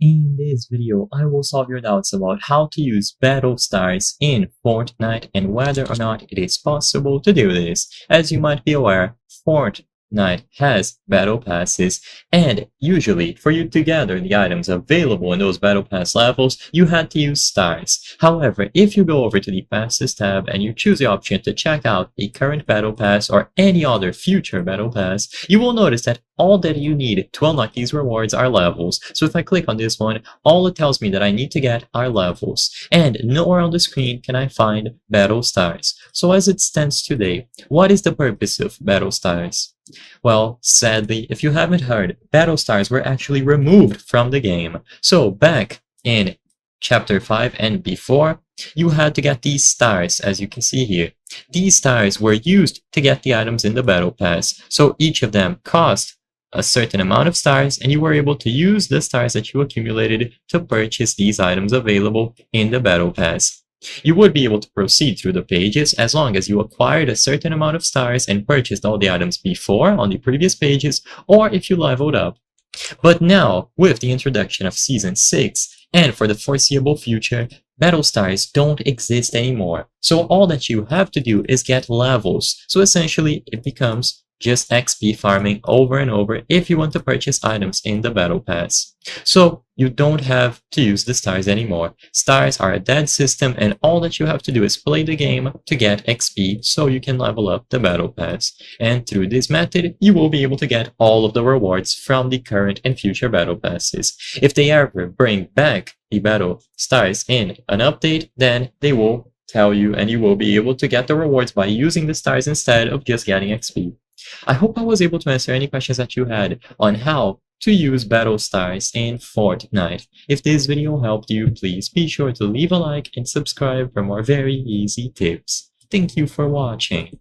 In this video, I will solve your doubts about how to use battle stars in Fortnite and whether or not it is possible to do this. As you might be aware, Fortnite has battle passes, and usually for you to gather the items available in those battle pass levels, you had to use stars. However, if you go over to the passes tab and you choose the option to check out a current battle pass or any other future battle pass, you will notice that all that you need to unlock these rewards are levels. So if I click on this one, all it tells me that I need to get are levels. And nowhere on the screen can I find battle stars. So as it stands today, what is the purpose of battle stars? Well, sadly, if you haven't heard, battle stars were actually removed from the game. So back in Chapter 5 and before, you had to get these stars, as you can see here. These stars were used to get the items in the battle pass, so each of them cost a certain amount of stars, and you were able to use the stars that you accumulated to purchase these items available in the battle pass. You would be able to proceed through the pages as long as you acquired a certain amount of stars and purchased all the items before on the previous pages, or if you leveled up. But now, with the introduction of Season 6, and for the foreseeable future, battle stars don't exist anymore. So all that you have to do is get levels. So essentially, it becomes just XP farming over and over if you want to purchase items in the battle pass. So you don't have to use the stars anymore. Stars are a dead system, and all that you have to do is play the game to get XP so you can level up the battle pass. And through this method, you will be able to get all of the rewards from the current and future battle passes. If they ever bring back the battle stars in an update, then they will tell you, and you will be able to get the rewards by using the stars instead of just getting XP. I hope I was able to answer any questions that you had on how to use battle stars in Fortnite. If this video helped you, please be sure to leave a like and subscribe for more very easy tips. Thank you for watching.